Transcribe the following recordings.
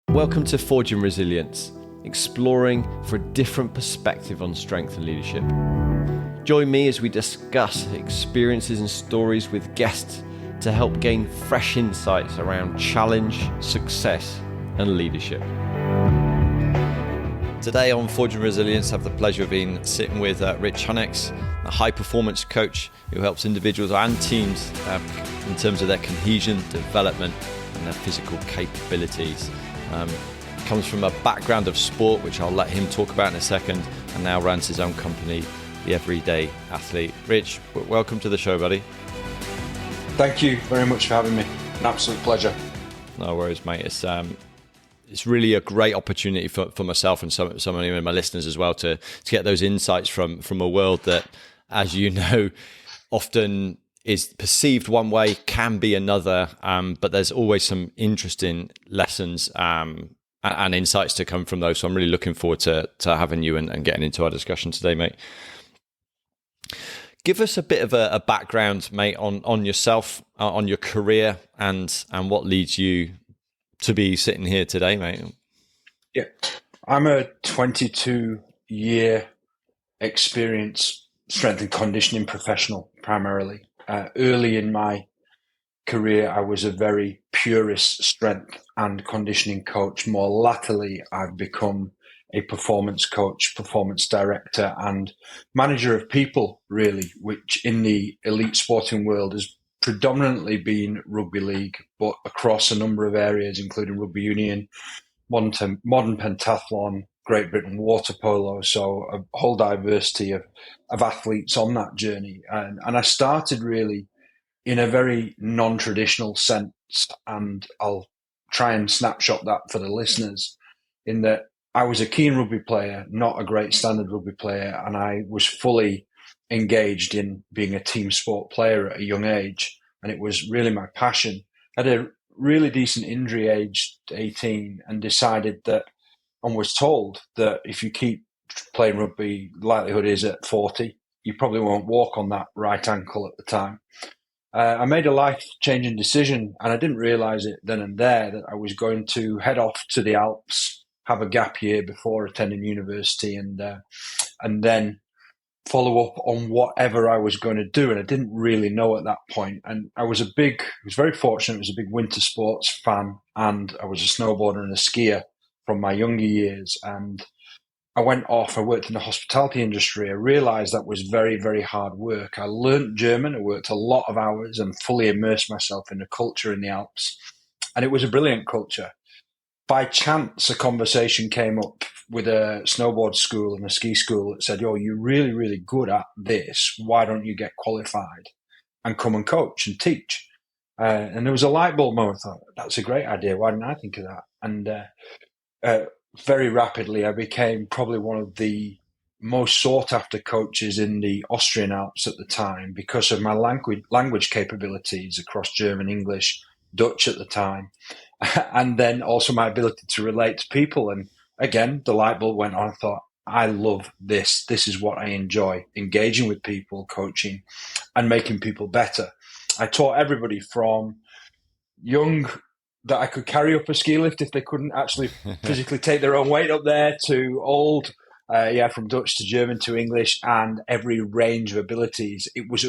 Welcome to Forging Resilience, exploring for a different perspective on strength and leadership. Join me as we discuss experiences and stories with guests to help gain fresh insights around challenge, success, and leadership. Today on Forging Resilience, I have the pleasure of being sitting with Rich Hunwicks, a high-performance coach who helps individuals and teams in terms of their cohesion, development, and their physical capabilities. Comes from a background of sport, which I'll let him talk about in a second, and now runs his own company, The Everyday Athlete. Rich, welcome to the show, buddy. Thank you very much for having me. An absolute pleasure. No worries, mate. It's really a great opportunity for myself and some of my listeners as well to get those insights from a world that, as you know, often is perceived one way, can be another, but there's always some interesting lessons and insights to come from those. So I'm really looking forward to having you and getting into our discussion today, mate. Give us a bit of a background, mate, on yourself, on your career, and what leads you to be sitting here today, mate. Yeah, I'm a 22-year experience strength and conditioning professional, primarily. Early in my career, I was a very purist strength and conditioning coach. More latterly, I've become a performance coach, performance director, and manager of people, really, which in the elite sporting world has predominantly been rugby league, but across a number of areas, including rugby union, modern pentathlon, Great Britain water polo, so a whole diversity of athletes on that journey. And I started really in a very non-traditional sense, and I'll try and snapshot that for the listeners, in that I was a keen rugby player, not a great standard rugby player, and I was fully engaged in being a team sport player at a young age, and it was really my passion. I had a really decent injury aged 18 and decided that, and was told that if you keep playing rugby, likelihood is at 40, you probably won't walk on that right ankle at the time. I made a life-changing decision, and I didn't realise it then and there that I was going to head off to the Alps, have a gap year before attending university, and then follow up on whatever I was going to do. And I didn't really know at that point. And I was very fortunate. I was a big winter sports fan, and I was a snowboarder and a skier from my younger years. And I went off, I worked in the hospitality industry. I realized that was very, very hard work. I learned German. I worked a lot of hours and fully immersed myself in the culture in the Alps. And it was a brilliant culture. By chance, a conversation came up with a snowboard school and a ski school that said, "Oh, you're really, really good at this. Why don't you get qualified and come and coach and teach?" And there was a light bulb moment. I thought, that's a great idea. Why didn't I think of that? And very rapidly, I became probably one of the most sought-after coaches in the Austrian Alps at the time because of my language capabilities across German, English, Dutch at the time. And then also my ability to relate to people. And again, the light bulb went on. I thought, I love this. This is what I enjoy, engaging with people, coaching, and making people better. I taught everybody from young that I could carry up a ski lift if they couldn't actually physically take their own weight up there, to old, from Dutch to German to English, and every range of abilities. It was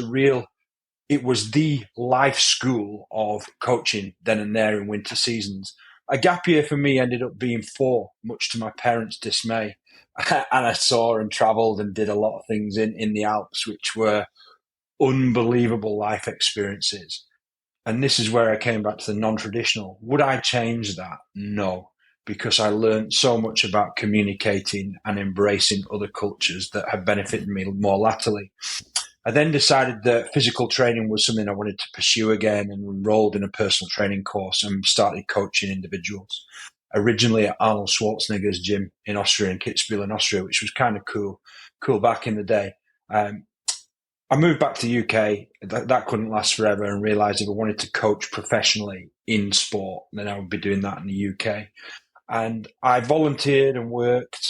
the life school of coaching then and there in winter seasons. A gap year for me ended up being 4, much to my parents' dismay. And I saw and travelled and did a lot of things in the Alps, which were unbelievable life experiences. And this is where I came back to the non-traditional. Would I change that? No, because I learned so much about communicating and embracing other cultures that have benefited me more latterly. I then decided that physical training was something I wanted to pursue again, and enrolled in a personal training course and started coaching individuals. Originally at Arnold Schwarzenegger's gym in Austria, in Kitzbühel in Austria, which was kind of cool back in the day. I moved back to the UK. That couldn't last forever, and realised if I wanted to coach professionally in sport, then I would be doing that in the UK. And I volunteered and worked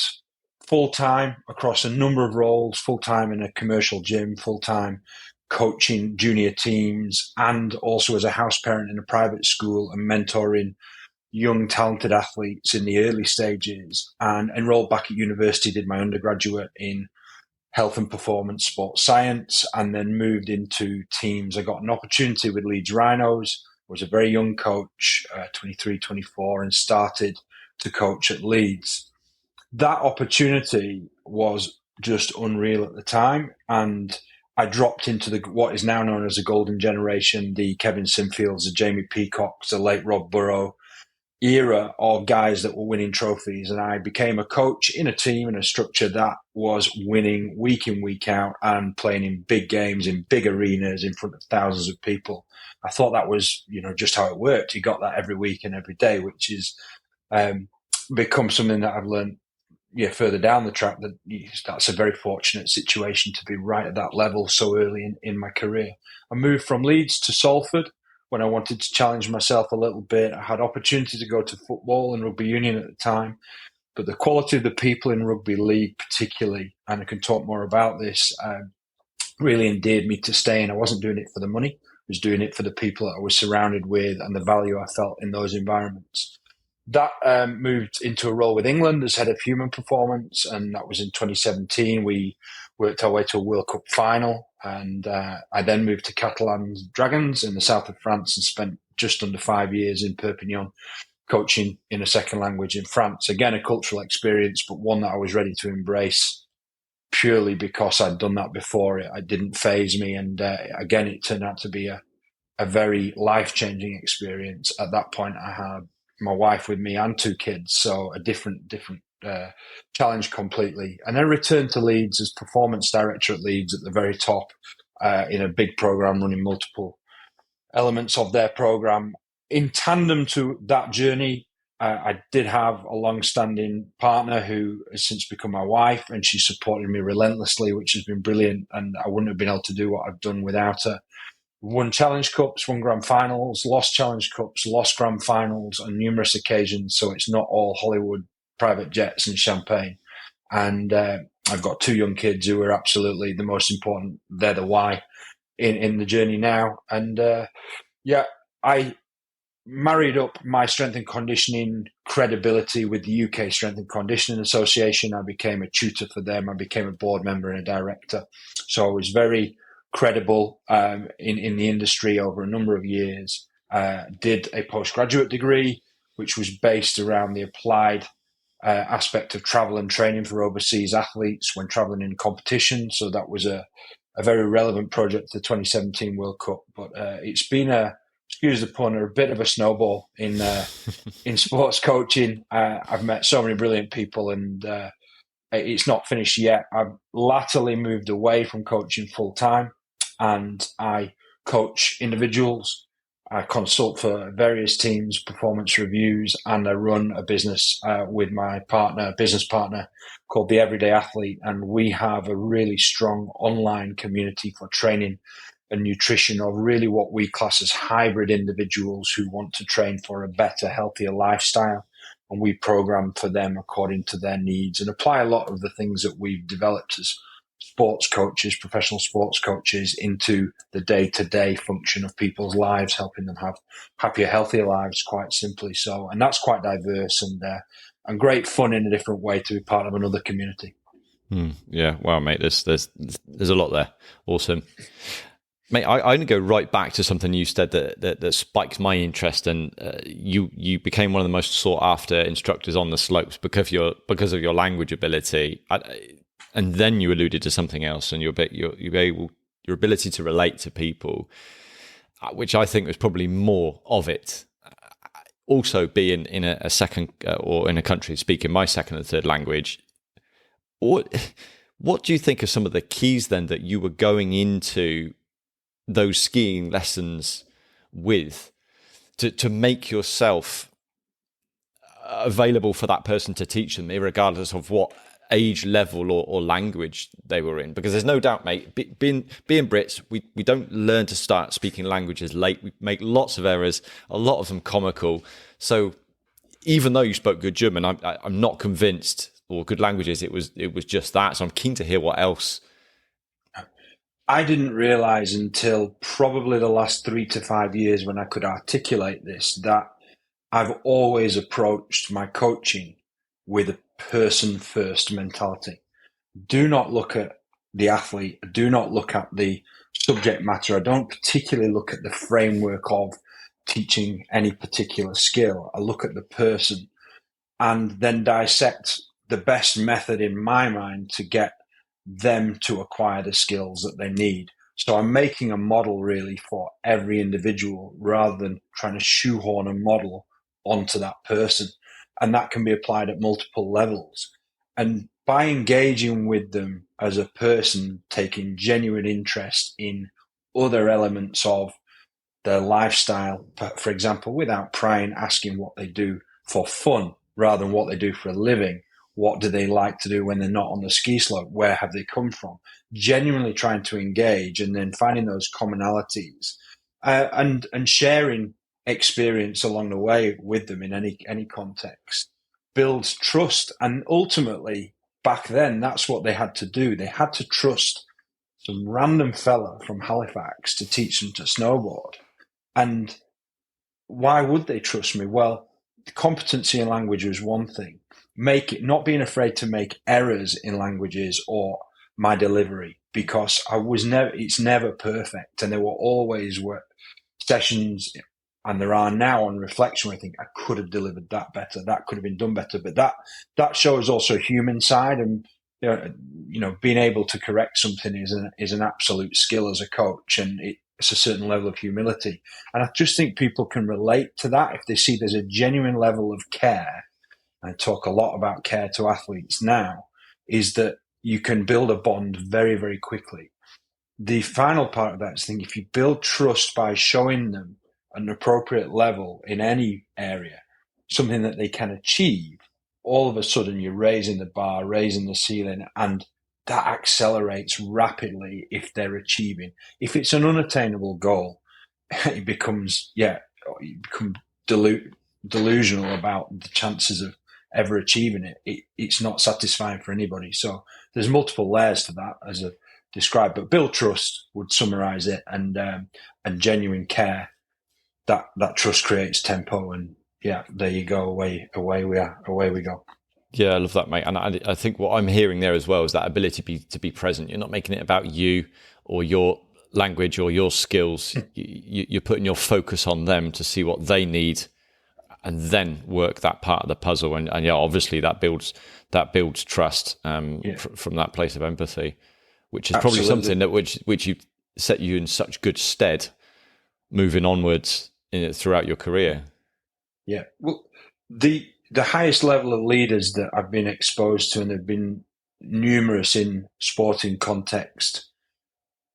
full-time across a number of roles, full-time in a commercial gym, full-time coaching junior teams, and also as a house parent in a private school and mentoring young, talented athletes in the early stages, and enrolled back at university, did my undergraduate in health and performance sports science, and then moved into teams. I got an opportunity with Leeds Rhinos. I was a very young coach, 23, 24, and started to coach at Leeds. That opportunity was just unreal at the time, and I dropped into what is now known as the golden generation, the Kevin Sinfields, the Jamie Peacocks, the late Rob Burrow era of guys that were winning trophies. And I became a coach in a team and a structure that was winning week in, week out, and playing in big games, in big arenas, in front of thousands of people. I thought that was, just how it worked. You got that every week and every day, which is become something that I've learned further down the track, that that's a very fortunate situation to be right at that level so early in my career. I moved from Leeds to Salford when I wanted to challenge myself a little bit. I had opportunity to go to football and rugby union at the time, but the quality of the people in rugby league particularly, and I can talk more about this, really endeared me to staying. I wasn't doing it for the money. I was doing it for the people that I was surrounded with and the value I felt in those environments. That moved into a role with England as head of human performance, and that was in 2017. We worked our way to a World Cup final, and I then moved to Catalan Dragons in the south of France and spent just under 5 years in Perpignan coaching in a second language in France. Again, a cultural experience, but one that I was ready to embrace purely because I'd done that before. It didn't faze me, and again, it turned out to be a very life-changing experience. At that point, I had my wife with me and 2 kids, so a different challenge completely. And then returned to Leeds as performance director at Leeds, at the very top, in a big program, running multiple elements of their program. In tandem to that journey, I did have a long-standing partner who has since become my wife, and she supported me relentlessly, which has been brilliant, and I wouldn't have been able to do what I've done without her. Won Challenge Cups, won Grand Finals, lost Challenge Cups, lost Grand Finals on numerous occasions. So it's not all Hollywood private jets and champagne. And I've got 2 young kids who are absolutely the most important. They're the why in the journey now. And I married up my strength and conditioning credibility with the UK Strength and Conditioning Association. I became a tutor for them. I became a board member and a director. So I was very credible in the industry over a number of years. Did a postgraduate degree, which was based around the applied aspect of travel and training for overseas athletes when traveling in competition. So that was a very relevant project to the 2017 World Cup. But it's been excuse the pun, a bit of a snowball in sports coaching. I've met so many brilliant people, and it's not finished yet. I've latterly moved away from coaching full time, and I coach individuals. I consult for various teams, performance reviews, and I run a business with my business partner called The Everyday Athlete. And we have a really strong online community for training and nutrition of really what we class as hybrid individuals who want to train for a better, healthier lifestyle. And we program for them according to their needs and apply a lot of the things that we've developed as sports coaches, professional sports coaches, into the day-to-day function of people's lives, helping them have happier, healthier lives, quite simply. So, and that's quite diverse and great fun in a different way to be part of another community. Yeah, wow, mate, there's a lot there. Awesome. Mate, I only go right back to something you said that spiked my interest, and you became one of the most sought after instructors on the slopes because of your language ability, and then you alluded to something else, and your ability to relate to people, which I think was probably more of it. Also, being in a second or in a country speaking my second and third language, what do you think are some of the keys then that you were going into those skiing lessons with to make yourself available for that person to teach them, regardless of what age level or language they were in? Because there's no doubt, mate, being Brits, we don't learn to start speaking languages late. We make lots of errors, a lot of them comical. So even though you spoke good German, I'm not convinced, or good languages, it was just that. So I'm keen to hear what else. I didn't realize until probably the last 3 to 5 years, when I could articulate this, that I've always approached my coaching with a person first mentality. Do not look at the athlete. Do not look at the subject matter. I don't particularly look at the framework of teaching any particular skill. I look at the person and then dissect the best method in my mind to get them to acquire the skills that they need. So I'm making a model really for every individual rather than trying to shoehorn a model onto that person. And that can be applied at multiple levels. And by engaging with them as a person, taking genuine interest in other elements of their lifestyle, for example, without prying, asking what they do for fun rather than what they do for a living. What do they like to do when they're not on the ski slope? Where have they come from? Genuinely trying to engage and then finding those commonalities and sharing experience along the way with them in any context builds trust. And ultimately, back then, that's what they had to do. They had to trust some random fella from Halifax to teach them to snowboard. And why would they trust me? Well, competency in language was one thing. Not being afraid to make errors in languages or my delivery, because it's never perfect. And there were always sessions, and there are now on reflection where I think I could have delivered that better. That could have been done better. But that shows also a human side, and being able to correct something is an absolute skill as a coach, and it's a certain level of humility. And I just think people can relate to that if they see there's a genuine level of care. I talk a lot about care to athletes now, is that you can build a bond very, very quickly. The final part of that is if you build trust by showing them an appropriate level in any area, something that they can achieve, all of a sudden you're raising the bar, raising the ceiling, and that accelerates rapidly if they're achieving. If it's an unattainable goal, it becomes, you become delusional about the chances of ever achieving it. It's not satisfying for anybody. So there's multiple layers to that, as I've described, but build trust would summarize it, and genuine care. That trust creates tempo, and there you go. Away we go. Yeah, I love that, mate. And I think what I'm hearing there as well is that ability to be present. You're not making it about you or your language or your skills. You're putting your focus on them to see what they need, and then work that part of the puzzle. And obviously that builds trust from that place of empathy, which is probably something that which you set you in such good stead moving onwards throughout your career. Yeah. Well, the highest level of leaders that I've been exposed to, and they've been numerous in sporting context.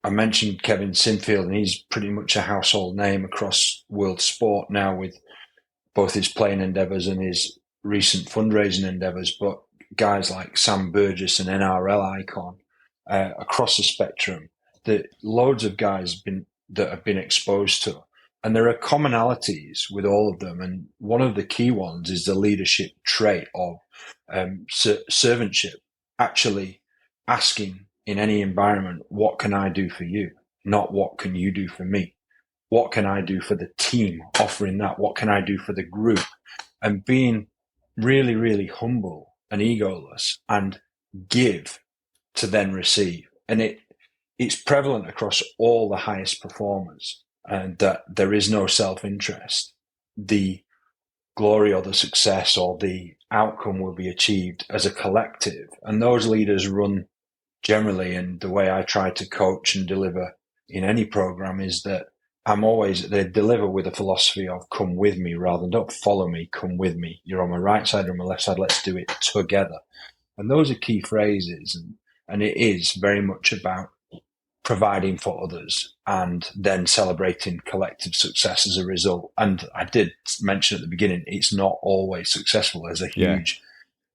I mentioned Kevin Sinfield, and he's pretty much a household name across world sport now, with both his playing endeavours and his recent fundraising endeavours. But guys like Sam Burgess, an NRL icon, across the spectrum, that loads of guys that have been exposed to. And there are commonalities with all of them. And one of the key ones is the leadership trait of servantship, actually asking in any environment, what can I do for you? Not what can you do for me? What can I do for the team? Offering that. What can I do for the group? And being really, really humble and egoless, and give to then receive. And it's prevalent across all the highest performers. And that there is no self-interest. The glory or the success or the outcome will be achieved as a collective. And those leaders run generally, and the way I try to coach and deliver in any program is that they deliver with a philosophy of come with me, rather than don't follow me, come with me. You're on my right side or on my left side, let's do it together. And those are key phrases. And it is very much about providing for others and then celebrating collective success as a result. And I did mention at the beginning, it's not always successful. There's a huge,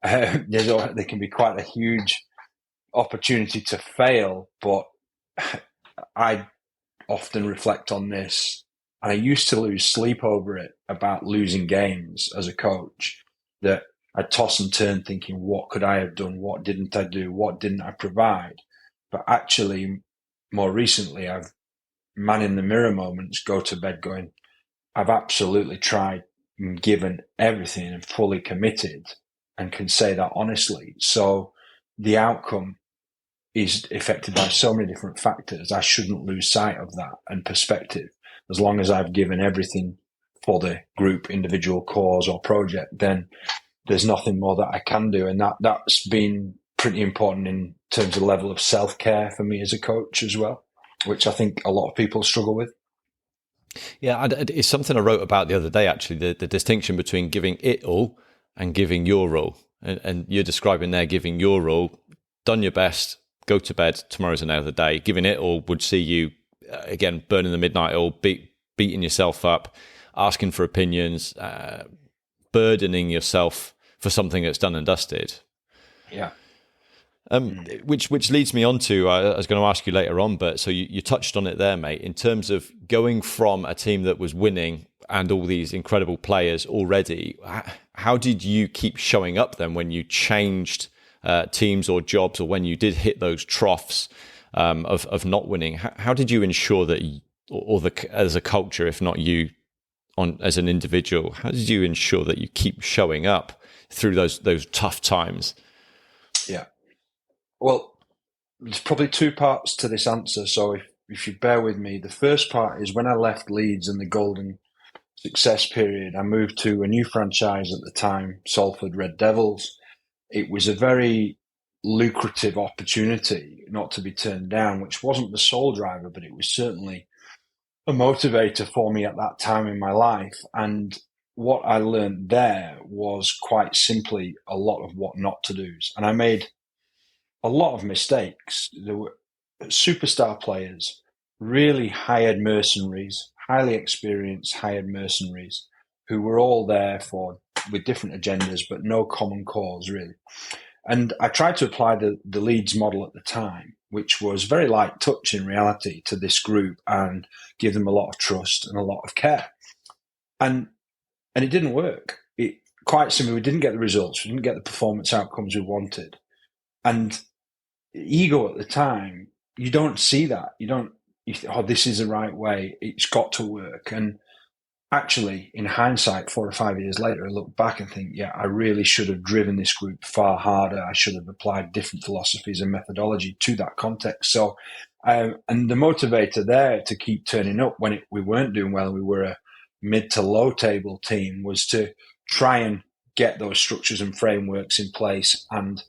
there can be quite a huge opportunity to fail, but I often reflect on this, and I used to lose sleep over it, about losing games as a coach, that I toss and turn thinking, what could I have done? What didn't I do? What didn't I provide? But actually, more recently, I've man in the mirror moments, go to bed going, I've absolutely tried given everything and fully committed and can say that honestly. So the outcome is affected by so many different factors. I shouldn't lose sight of that and perspective. As long as I've given everything for the group, individual cause or project, then there's nothing more that I can do. And that's been pretty important in terms of level of self-care for me as a coach as well, which I think a lot of people struggle with. Yeah, it's something I wrote about the other day, actually, the distinction between giving it all and giving your all. And you're describing there giving your all, done your best, go to bed, tomorrow's another day. Giving it all would see you, again, burning the midnight oil, beating yourself up, asking for opinions, burdening yourself for something that's done and dusted. Yeah. Which leads me on to, I was going to ask you later on, but so you touched on it there, mate, in terms of going from a team that was winning and all these incredible players already. How did you keep showing up then when you changed teams or jobs, or when you did hit those troughs of not winning? How did you ensure that, as a culture, if not you as an individual, how did you ensure that you keep showing up through those tough times? Yeah. Well, there's probably two parts to this answer. So if you bear with me, the first part is when I left Leeds in the golden success period, I moved to a new franchise at the time, Salford Red Devils. It was a very lucrative opportunity not to be turned down, which wasn't the sole driver, but it was certainly a motivator for me at that time in my life. And what I learned there was quite simply a lot of what not to do. And I made a lot of mistakes. There were superstar players, really hired mercenaries, highly experienced hired mercenaries who were all there with different agendas, but no common cause really. And I tried to apply the Leeds model at the time, which was very light touch in reality, to this group and give them a lot of trust and a lot of care. And it didn't work. Quite simply, we didn't get the results. We didn't get the performance outcomes we wanted. And ego at the time, you don't see that. You think, oh, this is the right way. It's got to work. And actually, in hindsight, 4 or 5 years later, I look back and think, yeah, I really should have driven this group far harder. I should have applied different philosophies and methodology to that context. So, and the motivator there to keep turning up when we weren't doing well, we were a mid to low table team, was to try and get those structures and frameworks in place and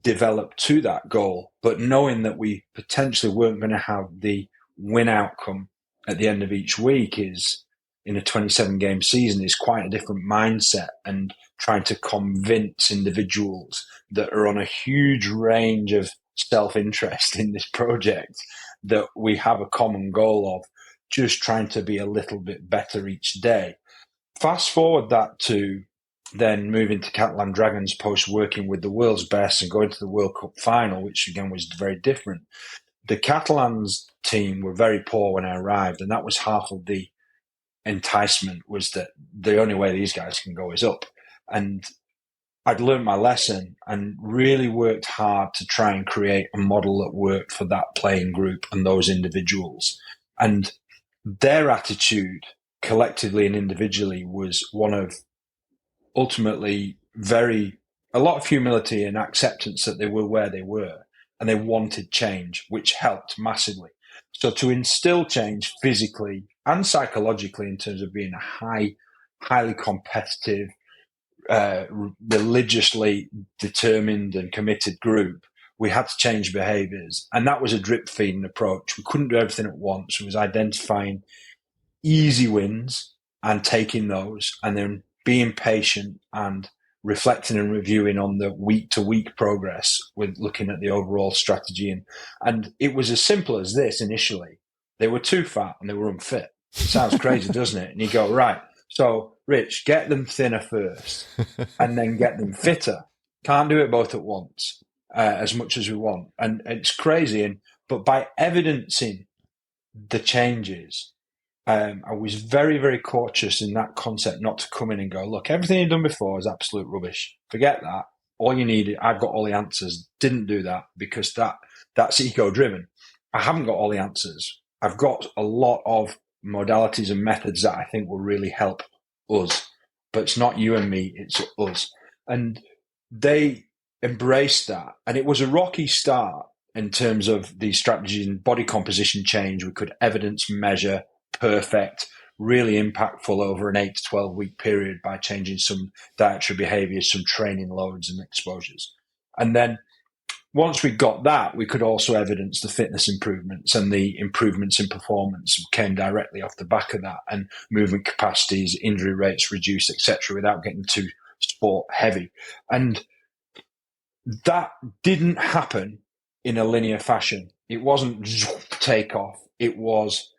develop to that goal, but knowing that we potentially weren't going to have the win outcome at the end of each week is, in a 27-game season, is quite a different mindset, and trying to convince individuals that are on a huge range of self-interest in this project that we have a common goal of just trying to be a little bit better each day. Fast forward that to then moving to Catalan Dragons post working with the world's best and going to the World Cup final, which again was very different. The Catalans team were very poor when I arrived, and that was half of the enticement, was that the only way these guys can go is up. And I'd learned my lesson and really worked hard to try and create a model that worked for that playing group and those individuals. And their attitude, collectively and individually, was one of ultimately a lot of humility and acceptance that they were where they were, and they wanted change, which helped massively. So to instill change physically and psychologically in terms of being a highly competitive, religiously determined and committed group, we had to change behaviors. And that was a drip feeding approach. We couldn't do everything at once. It was identifying easy wins and taking those, and then being patient and reflecting and reviewing on the week-to-week progress with looking at the overall strategy. And it was as simple as this initially. They were too fat and they were unfit. Sounds crazy, doesn't it? And you go, right, so Rich, get them thinner first and then get them fitter. Can't do it both at once as much as we want. And it's crazy. But by evidencing the changes, I was very, very cautious in that concept not to come in and go, look, everything you've done before is absolute rubbish. Forget that. All you need, I've got all the answers. Didn't do that because that's ego-driven. I haven't got all the answers. I've got a lot of modalities and methods that I think will really help us but it's not you and me, it's us. And they embraced that. And it was a rocky start in terms of the strategies and body composition change. We could evidence measure, perfect, really impactful over an 8 to 12 week period by changing some dietary behaviors, some training loads and exposures. And then once we got that, we could also evidence the fitness improvements, and the improvements in performance came directly off the back of that, and movement capacities, injury rates reduced, etc., without getting too sport heavy. And that didn't happen in a linear fashion. It wasn't takeoff. It was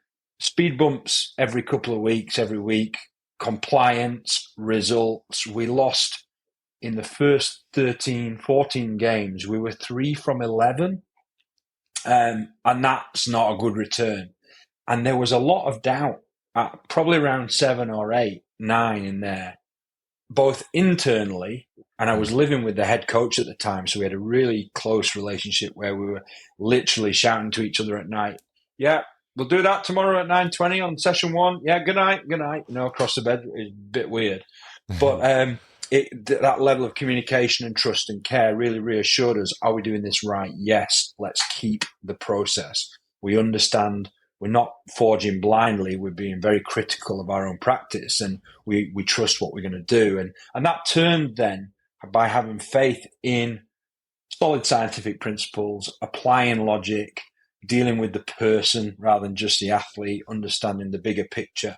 speed bumps every couple of weeks, every week, compliance, results. We lost in the first 13, 14 games, we were 3 from 11. And that's not a good return. And there was a lot of doubt, probably around 7 or 8, 9 in there, both internally, and I was living with the head coach at the time, so we had a really close relationship where we were literally shouting to each other at night, yeah, we'll do that tomorrow at 9:20 on session 1. Yeah, good night, across the bed. It's a bit weird. But that level of communication and trust and care really reassured us, are we doing this right? Yes, let's keep the process. We understand we're not forging blindly. We're being very critical of our own practice, and we trust what we're going to do. And that turned then by having faith in solid scientific principles, applying logic, dealing with the person rather than just the athlete, understanding the bigger picture.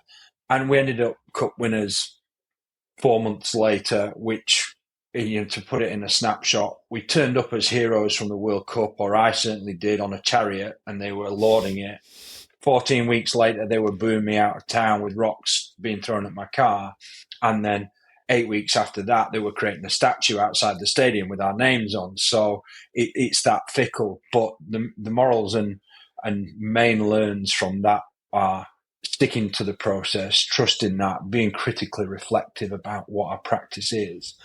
And we ended up cup winners 4 months later, which, to put it in a snapshot, we turned up as heroes from the World Cup, or I certainly did, on a chariot, and they were lauding it. 14 weeks later, they were booing me out of town with rocks being thrown at my car. And then 8 weeks after that, they were creating a statue outside the stadium with our names on. So it's that fickle. But the morals and main learns from that are sticking to the process, trusting that, being critically reflective about what our practice is,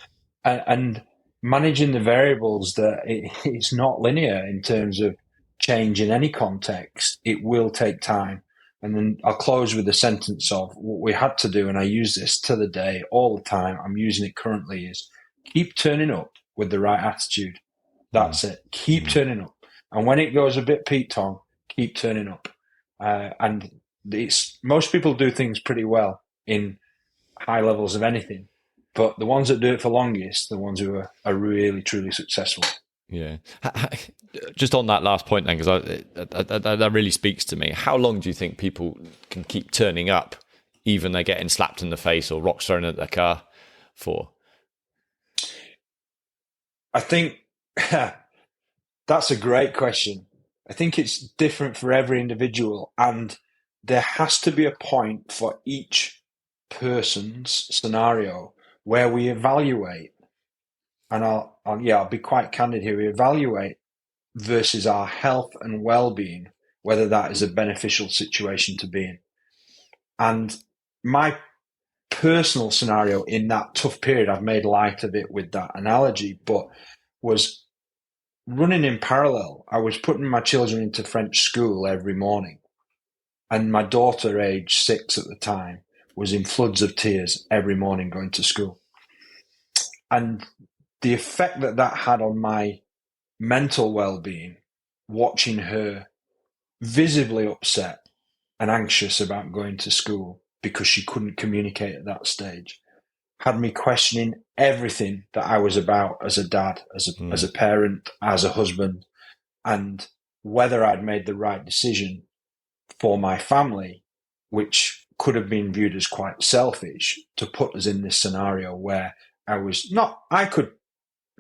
and managing the variables that it's not linear in terms of change in any context. It will take time. And then I'll close with a sentence of what we had to do, and I use this to the day all the time. I'm using it currently, is keep turning up with the right attitude. That's it. Keep turning up. And when it goes a bit Pete Tong, keep turning up. And most people do things pretty well in high levels of anything, but the ones that do it for longest, the ones who are really, truly successful. Yeah. Just on that last point then, because that really speaks to me. How long do you think people can keep turning up, even they're getting slapped in the face or rocks thrown at their car for? I think that's a great question. I think it's different for every individual, and there has to be a point for each person's scenario where we evaluate. And I'll be quite candid here. We evaluate versus our health and well-being, whether that is a beneficial situation to be in. And my personal scenario in that tough period, I've made light of it with that analogy, but was running in parallel. I was putting my children into French school every morning. And my daughter, age 6 at the time, was in floods of tears every morning going to school. And the effect that had on my mental well-being, watching her visibly upset and anxious about going to school because she couldn't communicate at that stage, had me questioning everything that I was about as a dad, as a parent, as a husband, and whether I'd made the right decision for my family, which could have been viewed as quite selfish, to put us in this scenario where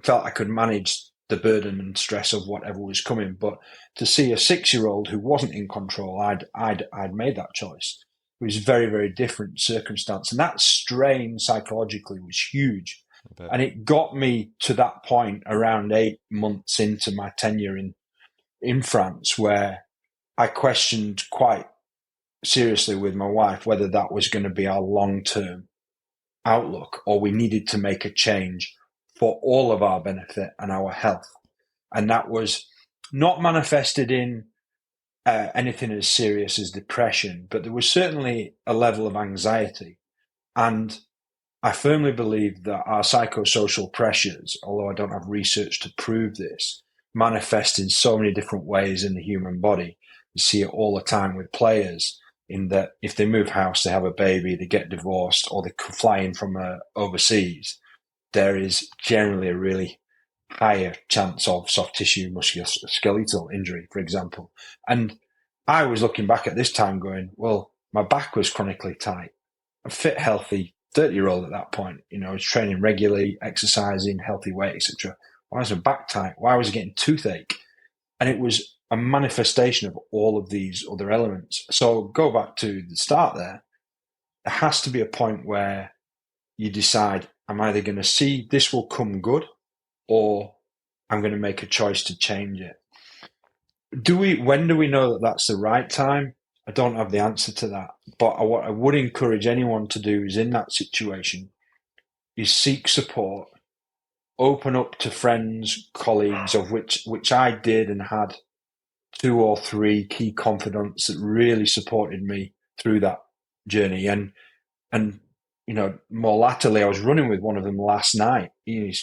felt I could manage the burden and stress of whatever was coming, but to see a 6-year-old who wasn't in control, I'd made that choice. It was very, very different circumstance, and that strain psychologically was huge. And it got me to that point around 8 months into my tenure in France, where I questioned quite seriously with my wife whether that was going to be our long-term outlook, or we needed to make a change for all of our benefit and our health. And that was not manifested in anything as serious as depression, but there was certainly a level of anxiety. And I firmly believe that our psychosocial pressures, although I don't have research to prove this, manifest in so many different ways in the human body. You see it all the time with players, in that if they move house, they have a baby, they get divorced, or they fly in from overseas, there is generally a really higher chance of soft tissue musculoskeletal injury, for example. And I was looking back at this time going, well, my back was chronically tight. A fit, healthy 30-year-old at that point, I was training regularly, exercising, healthy weight, etc. Why was my back tight? Why was I getting toothache? And it was a manifestation of all of these other elements. So go back to the start there. There has to be a point where you decide, I'm either going to see this will come good, or I'm going to make a choice to change it. When do we know that that's the right time? I don't have the answer to that. But what I would encourage anyone to do is, in that situation, is seek support, open up to friends, colleagues, of which I did, and had 2 or 3 key confidants that really supported me through that journey. And more latterly, I was running with one of them last night. He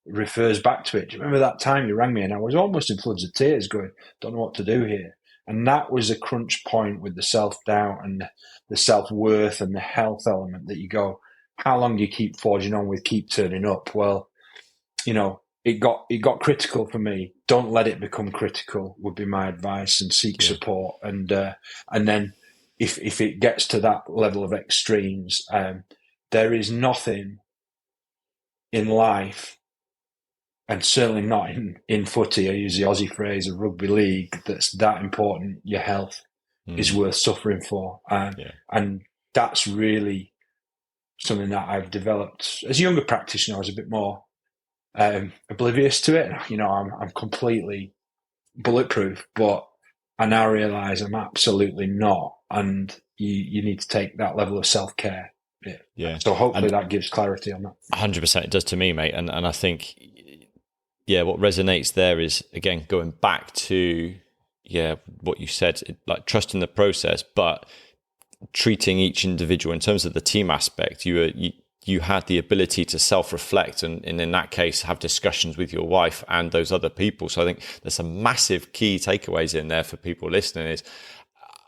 refers back to it. Do you remember that time you rang me and I was almost in floods of tears going, don't know what to do here. And that was a crunch point with the self-doubt and the self-worth and the health element, that you go, how long do you keep forging on with, keep turning up? Well, it got critical for me. Don't let it become critical would be my advice, and seek support. And then if it gets to that level of extremes, there is nothing in life, and certainly not in footy, I use the Aussie phrase of rugby league, that's that important. Your health is worth suffering for. And that's really something that I've developed. As a younger practitioner, I was a bit more oblivious to it. I'm completely bulletproof, but I now realise I'm absolutely not. And you need to take that level of self-care. Yeah. So hopefully that gives clarity on that. 100% it does to me, mate. And I think, what resonates there is, again, going back to, what you said, like trusting the process, but treating each individual in terms of the team aspect. You had the ability to self-reflect and in that case have discussions with your wife and those other people. So I think there's some massive key takeaways in there for people listening: is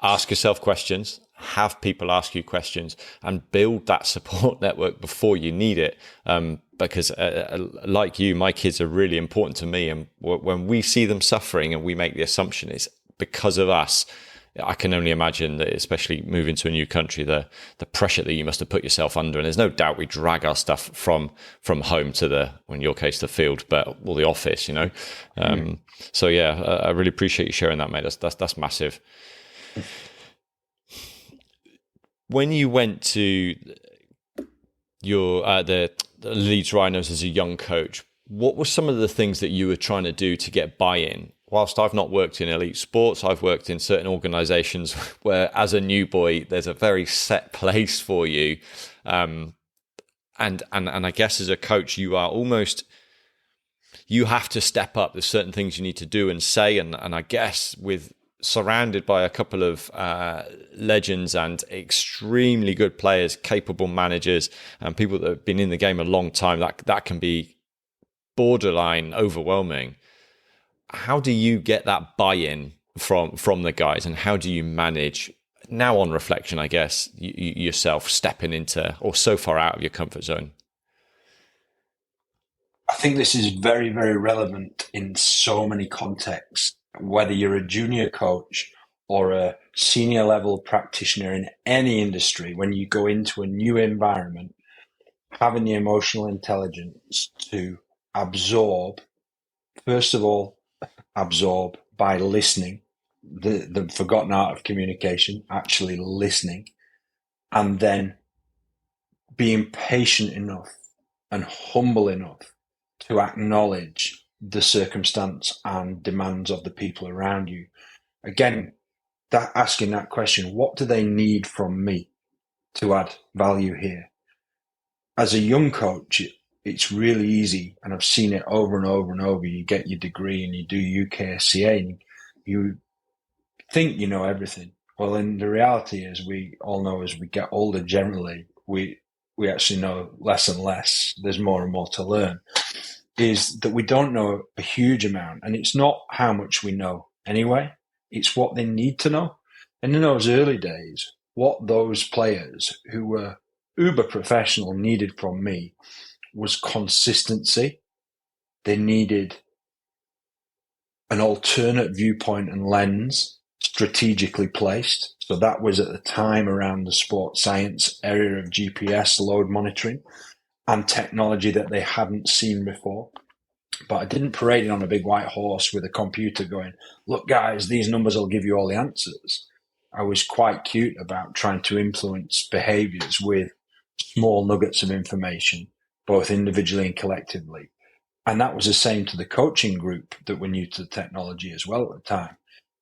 ask yourself questions, have people ask you questions, and build that support network before you need it. Because like you, my kids are really important to me. And when we see them suffering and we make the assumption it's because of us, I can only imagine that, especially moving to a new country, the pressure that you must have put yourself under. And there's no doubt we drag our stuff from home to in your case, the field, or the office, So I really appreciate you sharing that, mate. That's massive. When you went to your the Leeds Rhinos as a young coach, what were some of the things that you were trying to do to get buy-in? Whilst I've not worked in elite sports, I've worked in certain organisations where, as a new boy, there's a very set place for you, and I guess as a coach, you have to step up. There's certain things you need to do and say, and I guess surrounded by a couple of legends and extremely good players, capable managers, and people that have been in the game a long time, that can be borderline overwhelming. How do you get that buy-in from the guys, and how do you manage, now on reflection, I guess, yourself stepping into or so far out of your comfort zone? I think this is very, very relevant in so many contexts, whether you're a junior coach or a senior level practitioner in any industry. When you go into a new environment, having the emotional intelligence to first of all, absorb by listening, the forgotten art of communication, actually listening, and then being patient enough and humble enough to acknowledge the circumstance and demands of the people around you. Again, asking that question, what do they need from me to add value here? As a young coach, it's really easy, and I've seen it over and over and over. You get your degree and you do UKSCA and you think you know everything. Well, in the reality, as we all know, as we get older, generally, we we actually know less and less, there's more and more to learn, is that we don't know a huge amount. And it's not how much we know anyway, it's what they need to know. And in those early days, what those players who were uber professional needed from me was consistency. They needed an alternate viewpoint and lens strategically placed. So that was at the time around the sports science area of GPS load monitoring and technology that they hadn't seen before. But I didn't parade it on a big white horse with a computer going, look, guys, these numbers will give you all the answers. I was quite cute about trying to influence behaviors with small nuggets of information, both individually and collectively. And that was the same to the coaching group that were new to the technology as well at the time,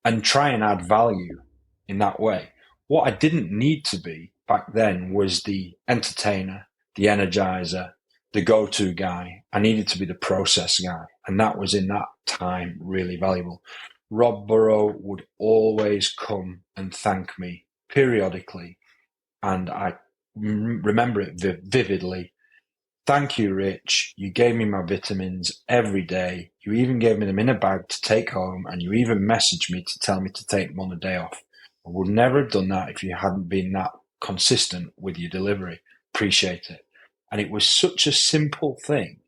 and try and add value in that way. What I didn't need to be back then was the entertainer, the energizer, the go-to guy. I needed to be the process guy. And that was in that time really valuable. Rob Burrow would always come and thank me periodically. And I remember it vividly. Thank you, Rich. You gave me my vitamins every day. You even gave me them in a bag to take home, and you even messaged me to tell me to take them on the day off. I would never have done that if you hadn't been that consistent with your delivery. Appreciate it. And it was such a simple thing,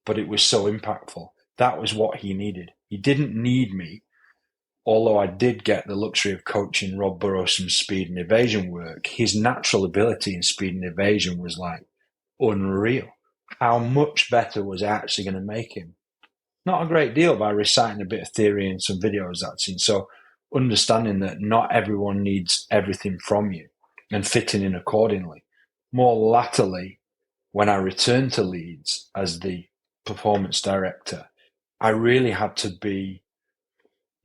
but it was so impactful. That was what he needed. He didn't need me, although I did get the luxury of coaching Rob Burrow some speed and evasion work. His natural ability in speed and evasion was like unreal. How much better was I actually going to make him? Not a great deal by reciting a bit of theory and some videos that I'd seen. So understanding that not everyone needs everything from you and fitting in accordingly. More latterly, when I returned to Leeds as the performance director, I really had to be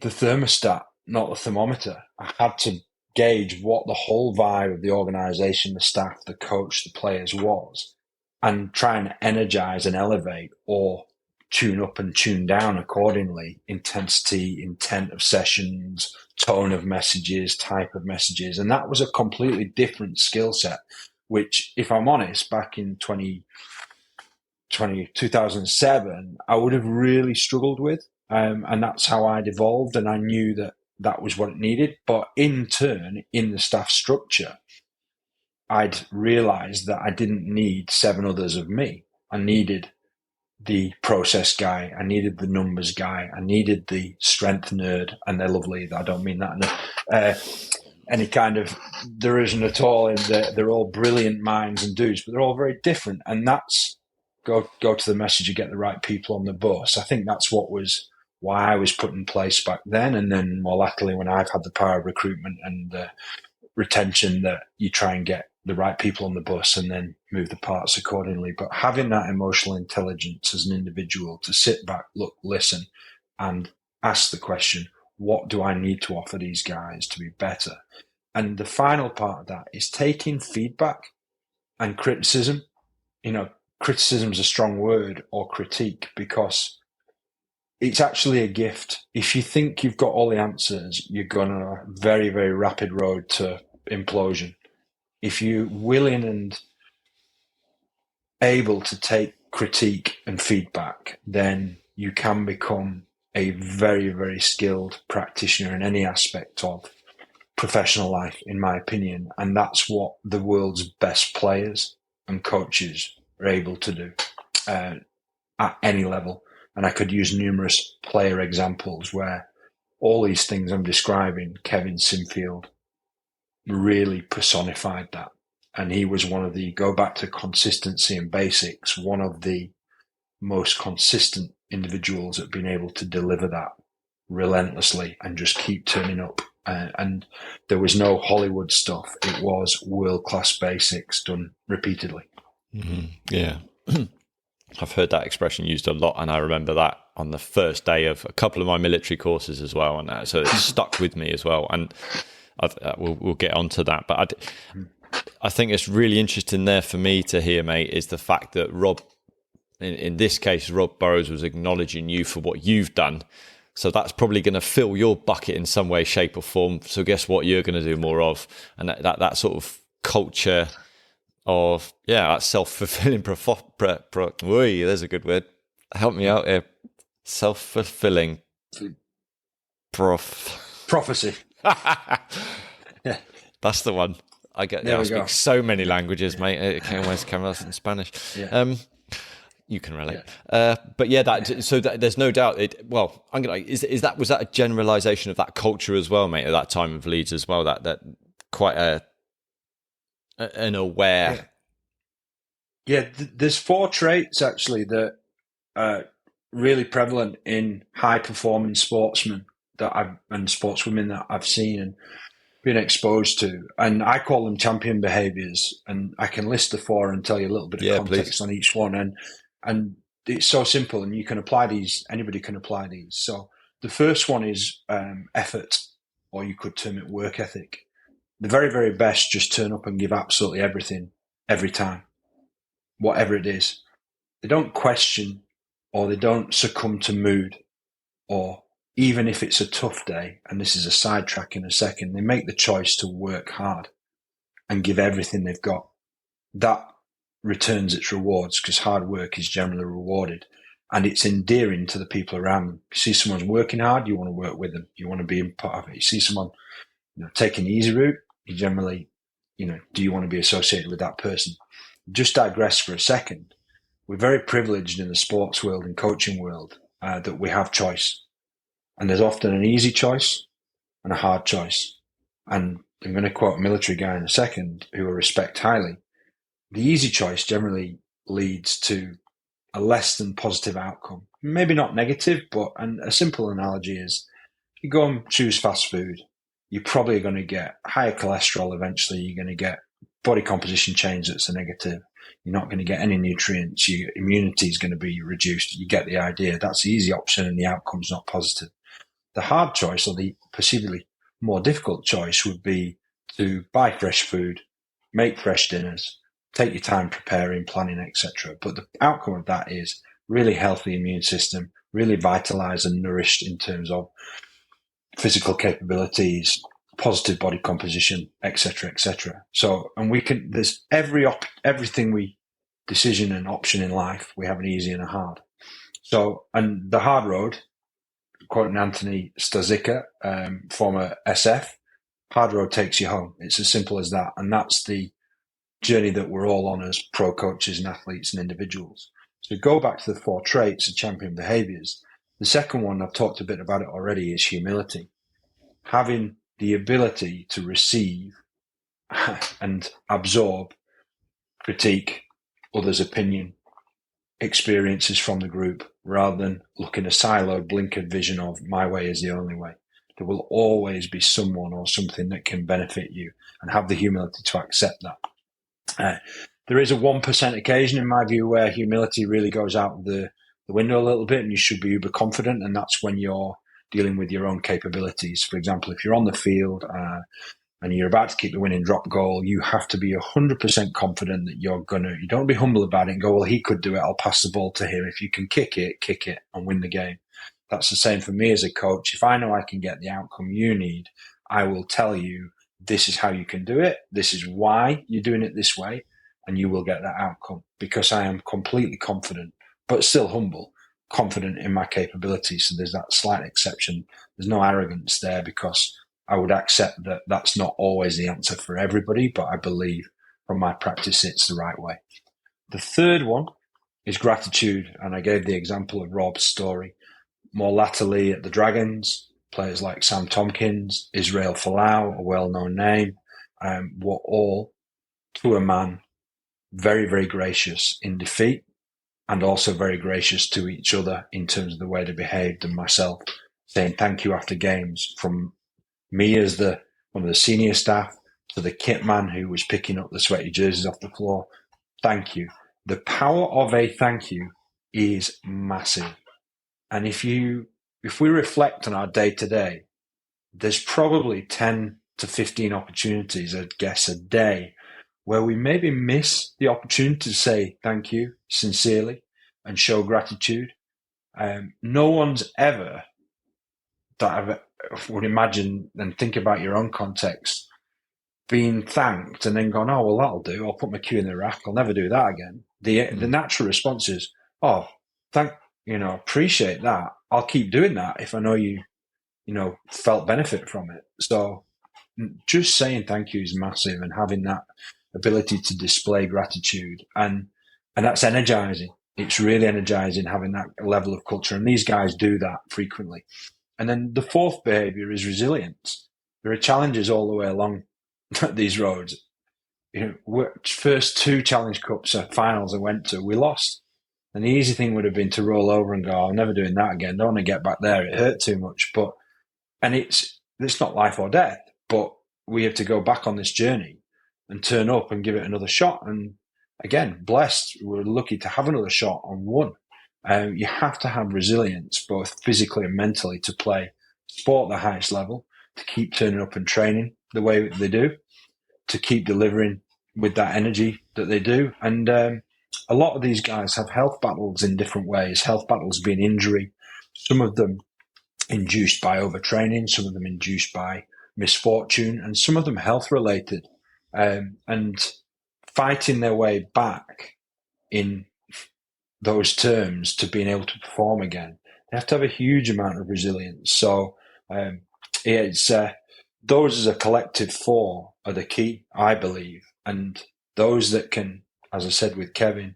the thermostat, not the thermometer. I had to gauge what the whole vibe of the organisation, the staff, the coach, the players was, and try and energize and elevate or tune up and tune down accordingly. Intensity, intent of sessions, tone of messages, type of messages. And that was a completely different skill set, which, if I'm honest, back in 2007, I would have really struggled with. And that's how I'd evolved. And I knew that that was what it needed. But in turn, in the staff structure, I'd realized that I didn't need 7 others of me. I needed the process guy. I needed the numbers guy. I needed the strength nerd. And they're lovely. I don't mean that any kind of derision at all. In they're all brilliant minds and dudes, but they're all very different. And that's go to the message and get the right people on the bus. I think that's why I was put in place back then. And then more latterly, when I've had the power of recruitment and retention, that you try and get the right people on the bus and then move the parts accordingly. But having that emotional intelligence as an individual to sit back, look, listen, and ask the question, what do I need to offer these guys to be better? And the final part of that is taking feedback and criticism. Criticism is a strong word, or critique, because it's actually a gift. If you think you've got all the answers, you're going on a very, very rapid road to implosion. If you're willing and able to take critique and feedback, then you can become a very, very skilled practitioner in any aspect of professional life, in my opinion. And that's what the world's best players and coaches are able to do at any level. And I could use numerous player examples where all these things I'm describing, Kevin Sinfield really personified that. And he was one of the, go back to consistency and basics, one of the most consistent individuals that have been able to deliver that relentlessly and just keep turning up. And there was no Hollywood stuff. It was world-class basics done repeatedly. Mm-hmm. Yeah. I've heard that expression used a lot, and I remember that on the first day of a couple of my military courses as well, and so it's stuck with me as well. And we'll get onto that, but I think it's really interesting there for me to hear, mate, is the fact that Rob, in this case, Rob Burrows was acknowledging you for what you've done. So that's probably going to fill your bucket in some way, shape, or form. So guess what you're going to do more of, and that sort of culture of, that's self-fulfilling there's a good word. Help me out here. Self-fulfilling prophecy. Yeah. That's the one. I speak so many languages, mate. It can almost come out in Spanish. Yeah. You can relate. But there's no doubt was that a generalization of that culture as well, mate, at that time of Leeds as well, that quite an aware. There's 4 traits actually that are really prevalent in high performing sportsmen and sportswomen that I've seen and been exposed to, and I call them champion behaviors, and I can list the 4 and tell you a little bit of context on each one, and it's so simple, and you can apply these, anybody can apply these. So the first one is effort, or you could term it work ethic. The very, very best just turn up and give absolutely everything every time, whatever it is. They don't question, or they don't succumb to mood, or even if it's a tough day, and this is a sidetrack in a second, they make the choice to work hard and give everything they've got. That returns its rewards, because hard work is generally rewarded, and it's endearing to the people around them. You see someone's working hard, you want to work with them. You want to be a part of it. You see someone taking the easy route, you generally, do you want to be associated with that person? Just digress for a second. We're very privileged in the sports world and coaching world that we have choice. And there's often an easy choice and a hard choice. And I'm going to quote a military guy in a second who I respect highly. The easy choice generally leads to a less than positive outcome. Maybe not negative, but a simple analogy is you go and choose fast food, you're probably going to get higher cholesterol eventually. You're going to get body composition change that's a negative. You're not going to get any nutrients. Your immunity is going to be reduced. You get the idea. That's the easy option and the outcome's not positive. The hard choice, or the perceivably more difficult choice, would be to buy fresh food, make fresh dinners, take your time preparing, planning, etc. But the outcome of that is really healthy immune system, really vitalized and nourished in terms of physical capabilities, positive body composition, etc., etc. So, and there's everything decision and option in life, we have an easy and a hard. So, and the hard road, quoting Anthony Stazica, former SF, hard road takes you home. It's as simple as that. And that's the journey that we're all on as pro coaches and athletes and individuals. So go back to the 4 traits of champion behaviors. The second one, I've talked a bit about it already, is humility. Having the ability to receive and absorb, critique others' opinion, experiences from the group, rather than looking a siloed, blinkered vision of my way is the only way. There will always be someone or something that can benefit you, and have the humility to accept that. There is a 1% occasion, in my view, where humility really goes out the window a little bit, and you should be uber confident, and that's when you're dealing with your own capabilities. For example, if you're on the field and you're about to kick the winning drop goal, you have to be 100% confident that you don't be humble about it and go, well, he could do it, I'll pass the ball to him. If you can kick it and win the game. That's the same for me as a coach. If I know I can get the outcome you need, I will tell you, this is how you can do it. This is why you're doing it this way, and you will get that outcome, because I am completely confident, but still humble, confident in my capabilities. So there's that slight exception. There's no arrogance there, because I would accept that that's not always the answer for everybody, but I believe from my practice it's the right way. The third one is gratitude, and I gave the example of Rob's story. More latterly at the Dragons, players like Sam Tompkins, Israel Folau, a well-known name, were all, to a man, very, very gracious in defeat, and also very gracious to each other in terms of the way they behaved, and myself saying thank you after games, from me as one of the senior staff to the kit man who was picking up the sweaty jerseys off the floor. Thank you. The power of a thank you is massive. And if we reflect on our day to day, there's probably 10 to 15 opportunities, I'd guess, a day where we maybe miss the opportunity to say thank you sincerely and show gratitude. No one's ever, that I would imagine, and think about your own context, been thanked and then gone, oh, well, that'll do. I'll put my cue in the rack. I'll never do that again. The natural response is, oh, appreciate that. I'll keep doing that if I know you felt benefit from it. So just saying thank you is massive, and having that ability to display gratitude, and that's energizing. It's really energizing having that level of culture. And these guys do that frequently. And then the fourth behavior is resilience. There are challenges all the way along these roads. First 2 Challenge Cups finals I went to, we lost. And the easy thing would have been to roll over and go, I'm never doing that again. Don't want to get back there. It hurt too much. And it's not life or death, but we have to go back on this journey and turn up and give it another shot. And again, blessed, we're lucky to have another shot on one. You have to have resilience, both physically and mentally, to play sport at the highest level, to keep turning up and training the way they do, to keep delivering with that energy that they do. And a lot of these guys have health battles in different ways, health battles being injury, some of them induced by overtraining, some of them induced by misfortune, and some of them health related, and fighting their way back in those terms to being able to perform again. They have to have a huge amount of resilience. So it's those as a collective 4 are the key, I believe. And those that can, as I said with Kevin,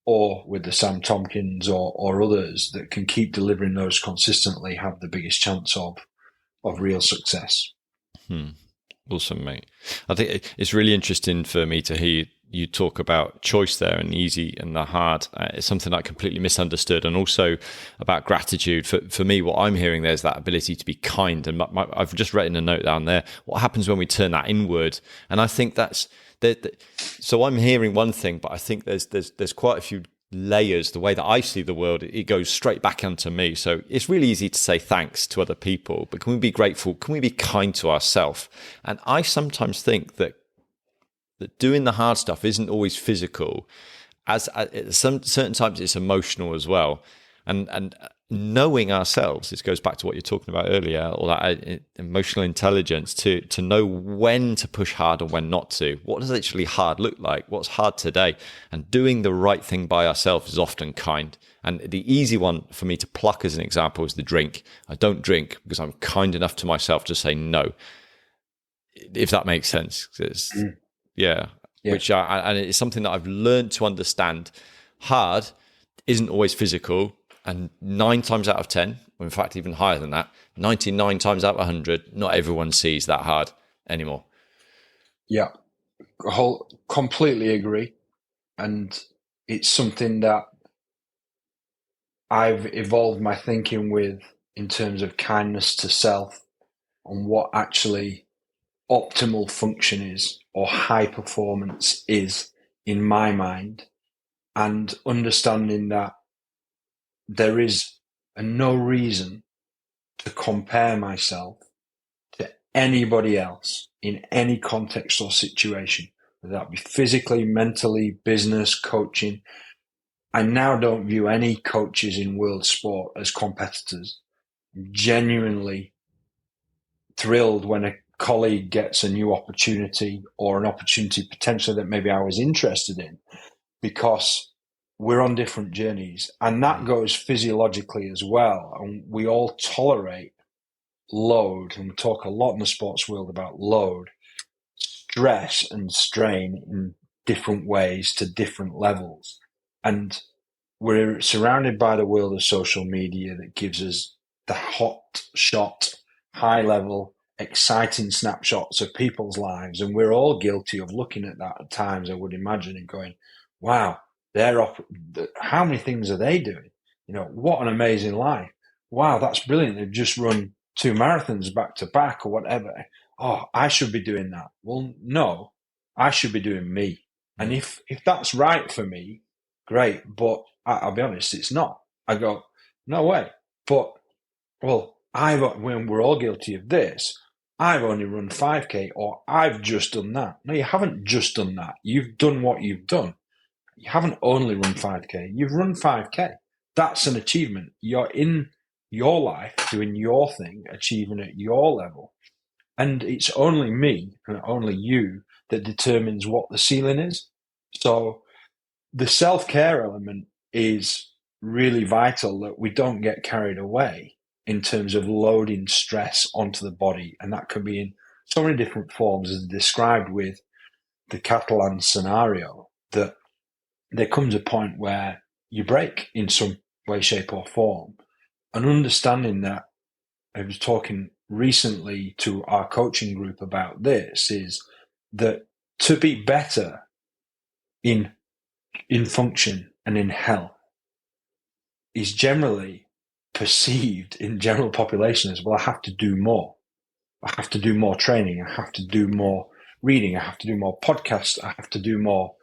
or with the Sam Tompkins or others that can keep delivering those consistently, have the biggest chance of real success. Awesome, mate. I think it's really interesting for me to hear you talk about choice there, and easy and the hard. It's something I completely misunderstood. And also about gratitude. For me, what I'm hearing there is that ability to be kind. And I've just written a note down there. What happens when we turn that inward? And I think that's... So I'm hearing one thing, but I think there's quite a few layers. The way that I see the world, it goes straight back onto me. So it's really easy to say thanks to other people, but can we be grateful? Can we be kind to ourselves? And I sometimes think that doing the hard stuff isn't always physical. At certain times it's emotional as well. And knowing ourselves, this goes back to what you're talking about earlier, or that emotional intelligence to know when to push hard and when not to. What does actually hard look like? What's hard today? And doing the right thing by ourselves is often kind. And the easy one for me to pluck as an example is the drink. I don't drink because I'm kind enough to myself to say no, if that makes sense. Yeah. And it's something that I've learned to understand. Hard isn't always physical. And 9 times out of 10, or in fact even higher than that, 99 times out of 100, not everyone sees that hard anymore. Yeah, completely agree. And it's something that I've evolved my thinking with in terms of kindness to self, and what actually optimal function is, or high performance is in my mind, and understanding that there is no reason to compare myself to anybody else in any context or situation, whether that be physically, mentally, business, coaching. I now don't view any coaches in world sport as competitors. I'm genuinely thrilled when a colleague gets a new opportunity, or an opportunity potentially that maybe I was interested in, because we're on different journeys, and that goes physiologically as well. And we all tolerate load, and we talk a lot in the sports world about load, stress and strain in different ways to different levels. And we're surrounded by the world of social media that gives us the hot shot, high level, exciting snapshots of people's lives. And we're all guilty of looking at that at times, I would imagine, and going, wow, how many things are they doing? What an amazing life. Wow, that's brilliant. They've just run 2 marathons back to back or whatever. Oh, I should be doing that. Well, no, I should be doing me. And if that's right for me, great. But I'll be honest, it's not. I go, no way. But, well, when we're all guilty of this, I've only run 5K, or I've just done that. No, you haven't just done that. You've done what you've done. You haven't only run 5K. You've run 5K. That's an achievement. You're in your life doing your thing, achieving at your level. And it's only me and only you that determines what the ceiling is. So the self-care element is really vital, that we don't get carried away in terms of loading stress onto the body. And that can be in so many different forms, as described with the Catalan scenario, that there comes a point where you break in some way, shape, or form. And understanding that, I was talking recently to our coaching group about this, is that to be better in function and in health is generally perceived in general population as, well, I have to do more. I have to do more training. I have to do more reading. I have to do more podcasts. I have to do more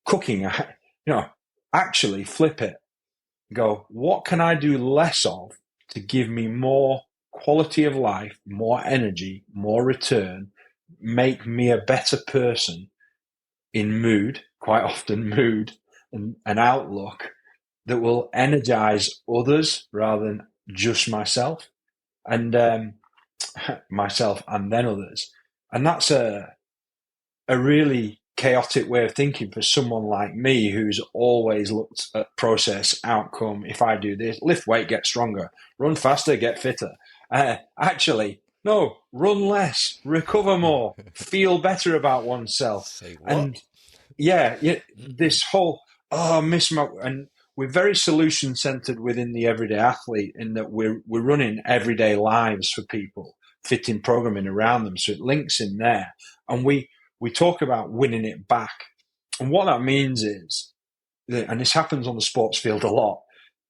cooking. Actually flip it. Go, what can I do less of to give me more quality of life, more energy, more return, make me a better person in mood, quite often mood and outlook, that will energize others rather than just myself, and myself and then others. And that's a really chaotic way of thinking for someone like me, who's always looked at process, outcome. If I do this, lift weight, get stronger, run faster, get fitter. Actually, no, run less, recover more, feel better about oneself. Say what? And yeah, this whole, miss my, and we're very solution centered within the everyday athlete, in that we're running everyday lives for people, fitting programming around them. So it links in there. And we talk about winning it back. And what that means is, and this happens on the sports field a lot,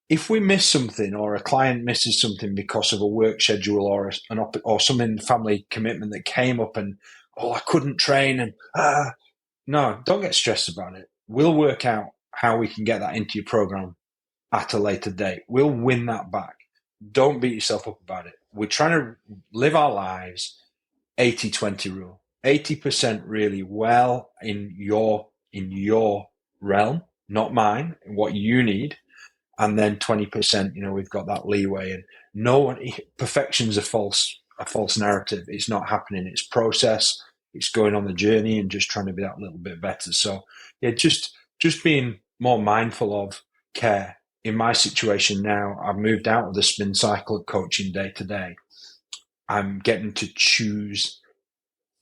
if we miss something, or a client misses something because of a work schedule or some family commitment that came up, and, I couldn't train, and no, don't get stressed about it. We'll work out how we can get that into your program at a later date. We'll win that back. Don't beat yourself up about it. We're trying to live our lives 80-20 rule. 80% really well in your realm, not mine, what you need. And then 20%, we've got that leeway. And no one, perfection's a false narrative. It's not happening. It's process. It's going on the journey and just trying to be that little bit better. So yeah, just being more mindful of care. In my situation now, I've moved out of the spin cycle of coaching day to day. I'm getting to choose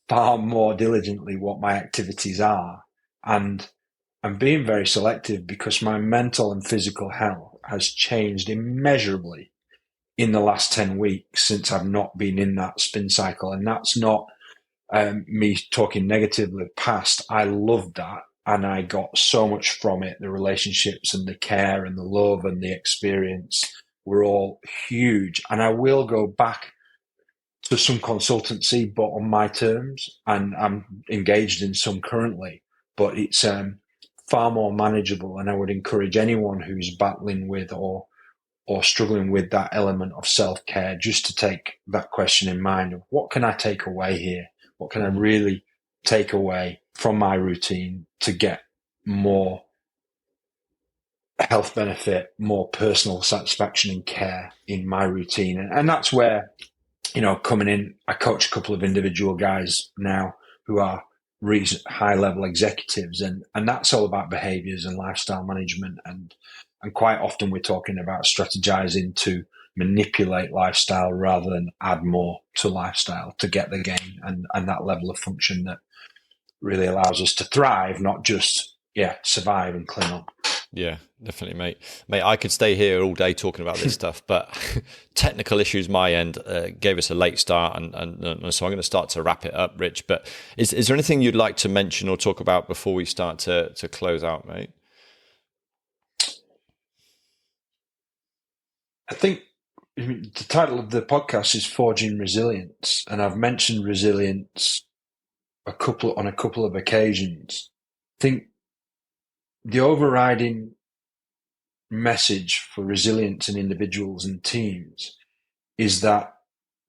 far more diligently what my activities are. And I'm being very selective, because my mental and physical health has changed immeasurably in the last 10 weeks since I've not been in that spin cycle. And that's not me talking negatively past. I loved that. And I got so much from it. The relationships and the care and the love and the experience were all huge. And I will go back to some consultancy, but on my terms. And I'm engaged in some currently, but it's far more manageable. And I would encourage anyone who's battling with or struggling with that element of self-care, just to take that question in mind of, what can I take away here? What can I really take away from my routine to get more health benefit, more personal satisfaction and care in my routine? And that's where, coming in, I coach a couple of individual guys now who are high level executives, and that's all about behaviors and lifestyle management. And quite often we're talking about strategizing to manipulate lifestyle rather than add more to lifestyle to get the gain and that level of function that really allows us to thrive, not just survive and clean up. Yeah, definitely, mate. I could stay here all day talking about this stuff, but technical issues my end gave us a late start, and so I'm going to start to wrap it up, Rich. But is there anything you'd like to mention or talk about before we start to close out, mate? I think the title of the podcast is Forging Resilience, and I've mentioned resilience on a couple of occasions. I think the overriding message for resilience in individuals and teams is that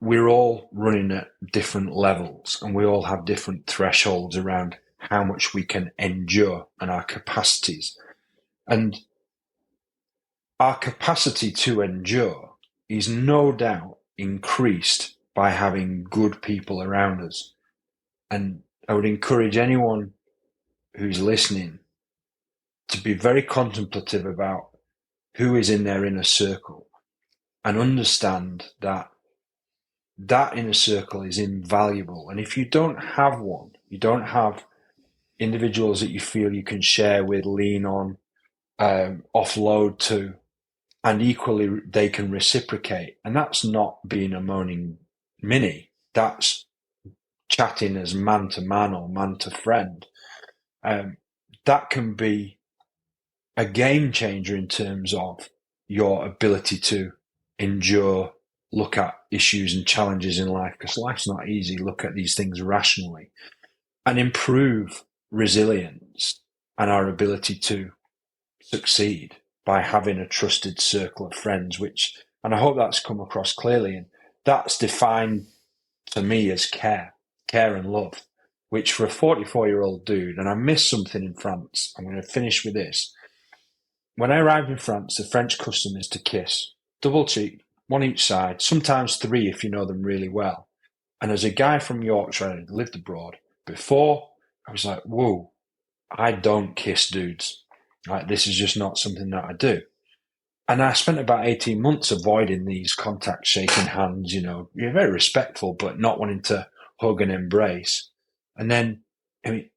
we're all running at different levels, and we all have different thresholds around how much we can endure and our capacities. And our capacity to endure is no doubt increased by having good people around us. And I would encourage anyone who's listening to be very contemplative about who is in their inner circle and understand that that inner circle is invaluable. And if you don't have one, you don't have individuals that you feel you can share with, lean on, offload to, and equally they can reciprocate. And that's not being a moaning mini. That's chatting as man to man or man to friend. That can be a game changer in terms of your ability to endure, look at issues and challenges in life, because life's not easy. Look at these things rationally and improve resilience and our ability to succeed by having a trusted circle of friends, and I hope that's come across clearly. And that's defined to me as care and love, which for a 44-year-old dude, and I missed something in France. I'm going to finish with this. When I arrived in France, the French custom is to kiss, double cheek, one each side, sometimes three if you know them really well. And as a guy from Yorkshire, I lived abroad before, I was like, whoa, I don't kiss dudes. Like, this is just not something that I do. And I spent about 18 months avoiding these contacts, shaking hands, you're very respectful, but not wanting to hug and embrace. And then, I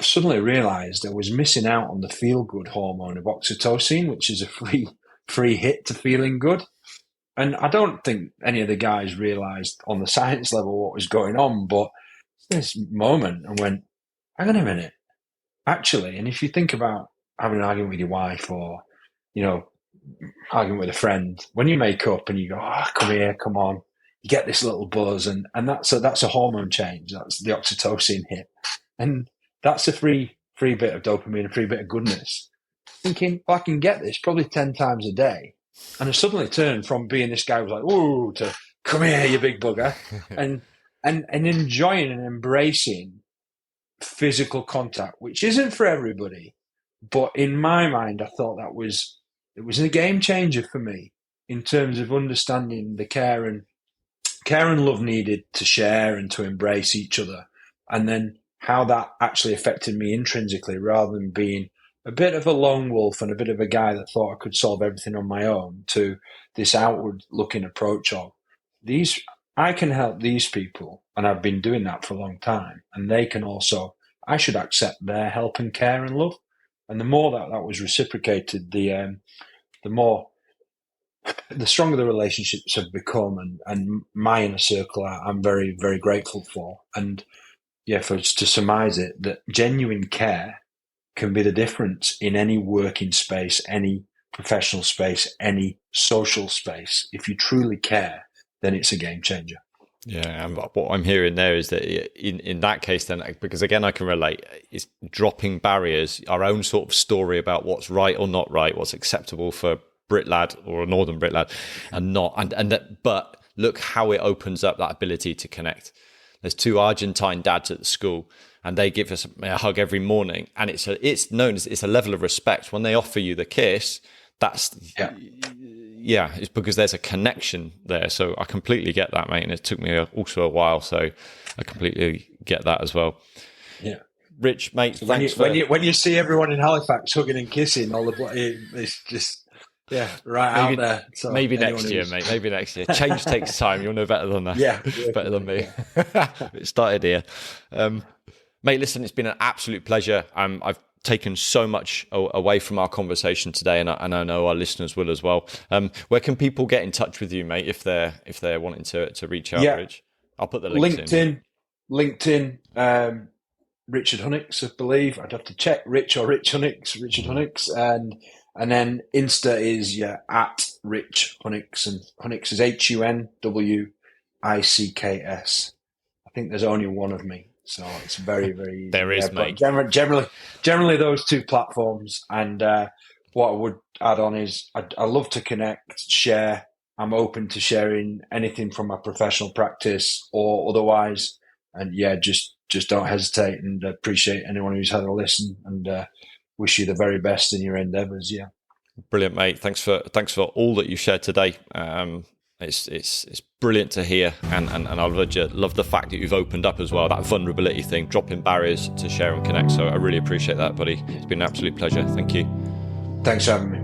suddenly realized I was missing out on the feel-good hormone of oxytocin, which is a free hit to feeling good. And I don't think any of the guys realized on the science level what was going on, but this moment I went, hang on a minute, actually. And if you think about having an argument with your wife or, arguing with a friend, when you make up and you go, come here, come on, you get this little buzz, and that's a hormone change. That's the oxytocin hit. And that's a free bit of dopamine, a free bit of goodness. Thinking, I can get this probably 10 times a day. And I suddenly turned from being this guy who was like, whoa, to come here, you big bugger. and enjoying and embracing physical contact, which isn't for everybody. But in my mind, I thought it was a game changer for me in terms of understanding the care and love needed to share and to embrace each other. And then how that actually affected me intrinsically, rather than being a bit of a lone wolf and a bit of a guy that thought I could solve everything on my own, to this outward looking approach of I can help these people, and I've been doing that for a long time, and they can also, I should accept their help and care and love. And the more that was reciprocated, the stronger the relationships have become, and my inner circle I'm very, very grateful for. And to surmise it, that genuine care can be the difference in any working space, any professional space, any social space. If you truly care, then it's a game changer. Yeah, and what I'm hearing there is that in that case, then, because again, I can relate, is dropping barriers, our own sort of story about what's right or not right, what's acceptable for Brit lad or a Northern Brit lad, and not, but look how it opens up that ability to connect. There's two Argentine dads at the school, and they give us a hug every morning, and it's a level of respect when they offer you the kiss. It's because there's a connection there. So I completely get that, mate. And it took me also a while, so I completely get that as well. Yeah, Rich, mate. So when you see everyone in Halifax hugging and kissing, it's just. Yeah, right out there. So maybe next year, mate. Maybe next year. Change takes time. You'll know better than that. Yeah, better than me. It started here. Mate, listen, it's been an absolute pleasure. I've taken so much away from our conversation today, and I know our listeners will as well. Where can people get in touch with you, mate, if they're wanting to reach out? Rich? I'll put the links in. LinkedIn, Richard Hunwicks, I believe. I'd have to check Rich or Rich Hunwicks, Richard Hunwicks, and then Insta is at Rich Hunwicks, and Hunwicks is HUNWICKS. I think there's only one of me, so it's very, very easy. There is, mate. Generally those two platforms. And what I would add on is I love to connect, share. I'm open to sharing anything from my professional practice or otherwise. And just don't hesitate, and appreciate anyone who's had a listen, and wish you the very best in your endeavours. Yeah. Brilliant, mate. Thanks for all that you shared today. It's brilliant to hear, and I love the fact that you've opened up as well, that vulnerability thing, dropping barriers to share and connect. So I really appreciate that, buddy. It's been an absolute pleasure. Thank you. Thanks for having me.